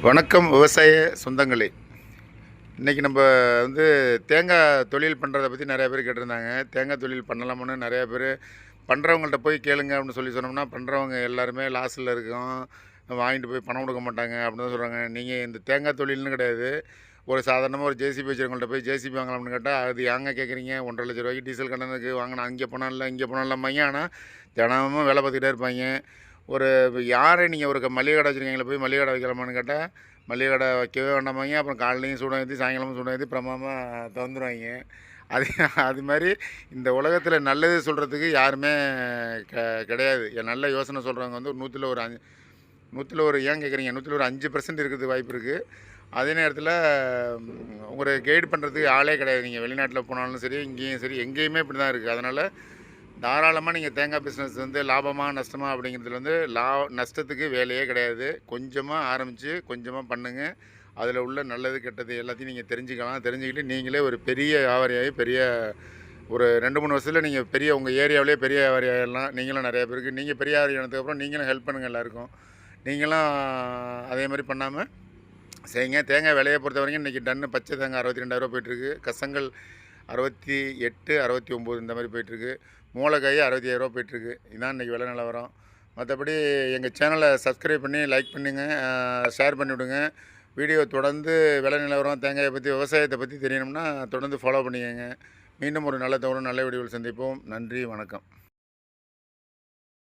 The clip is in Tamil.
வணக்கம் விவசாய சொந்தங்களே. இன்றைக்கி நம்ம வந்து தேங்காய் தொழில் பண்ணுறத பற்றி நிறையா பேர் கேட்டிருந்தாங்க. தேங்காய் தொழில் பண்ணலாமான்னு நிறையா பேர் பண்ணுறவங்கள்ட்ட போய் கேளுங்க அப்படின்னு சொன்னோம்னா, பண்ணுறவங்க எல்லாருமே லாஸில் இருக்கோம், வாங்கிட்டு போய் பணம் கொடுக்க மாட்டாங்க அப்படின்னு தான் சொல்கிறாங்க. நீங்கள் இந்த தேங்காய் தொழில்னு கிடையாது, ஒரு சாதாரணமாக ஒரு ஜேசிபி வச்சுருவங்கள்ட்ட போய் ஜேசிபி வாங்கலாம்னு கேட்டால், அது ஏங்க கேட்குறீங்க, 1,50,000 டீசல் கட்டணத்துக்கு வாங்கினா அங்கே பணம் இல்லை இங்கே பணம் இல்லாமாங்க. ஆனால் தினமும் வேலை பார்த்துக்கிட்டே இருப்பாங்க. ஒரு யாரை நீங்கள் ஒரு மளிகை கடை வச்சுருக்கீங்களா, போய் மளிகை கடை வைக்கலாமான்னு கேட்டால், மளிகை கடை வைக்கவே வேண்டாமாங்க. அப்புறம் காலையிலையும் சூடம் ஏற்றி சாயங்காலமும் சூடம் ஏற்றி பிரமாதமாக திறந்துருவாங்க. அது அது மாதிரி இந்த உலகத்தில் நல்லது சொல்கிறதுக்கு யாருமே கிடையாது. நல்ல யோசனை சொல்கிறவங்க வந்து ஒரு 100ல் ஒரு ஏன் கேட்குறீங்க, 100ல் ஒரு 5% இருக்கிறதுக்கு வாய்ப்பு இருக்குது. அதே நேரத்தில் உங்களை கைடு பண்ணுறதுக்கு ஆளே கிடையாது. நீங்கள் வெளிநாட்டில் போனாலும் சரி, இங்கேயும் சரி, எங்கேயுமே இப்படி தான் இருக்குது. அதனால் தாராளமாக நீங்கள் தேங்காய் பிஸ்னஸ் வந்து லாபமாக நஷ்டமாக அப்படிங்கிறதுல வந்து நஷ்டத்துக்கு வேலையே கிடையாது. கொஞ்சமாக ஆரம்பித்து கொஞ்சமாக பண்ணுங்கள். அதில் உள்ள நல்லது கெட்டது எல்லாத்தையும் நீங்கள் தெரிஞ்சுக்கலாம். தெரிஞ்சுக்கிட்டு நீங்களே ஒரு பெரிய வியாபாரியாகி ஒரு 2-3 வருஷத்தில் நீங்கள் பெரிய உங்கள் ஏரியாவிலே பெரிய வியாபாரி ஆகிடலாம். நீங்களும் நிறையா பேருக்கு நீங்கள் பெரிய வியாபாரி ஆனதுக்கப்புறம் நீங்களும் ஹெல்ப் பண்ணுங்கள் எல்லாேருக்கும். நீங்களும் அதே மாதிரி பண்ணாமல் செய்யுங்க. தேங்காய் விலையை பொறுத்த வரைக்கும் இன்றைக்கி டன்னு பச்சை தேங்காய் 62,000 போய்ட்டுருக்கு. கசங்கள் 68, 69 இந்த மாதிரி போய்ட்டுருக்கு. மூளைக்காய் 65,000 போய்ட்டுருக்கு. இதுதான் இன்றைக்கி விலை நிலவரம். மற்றபடி எங்கள் சேனலை சப்ஸ்கிரைப் பண்ணி லைக் பண்ணுங்க, ஷேர் பண்ணிவிடுங்க. வீடியோ தொடர்ந்து விலை நிலவரம், தேங்காயை பற்றி, விவசாயத்தை பற்றி தெரியணும்னா தொடர்ந்து ஃபாலோ பண்ணிக்கோங்க. மீண்டும் ஒரு நல்ல தகவலும் நல்ல வீடியோவில் சந்திப்போம். நன்றி, வணக்கம்.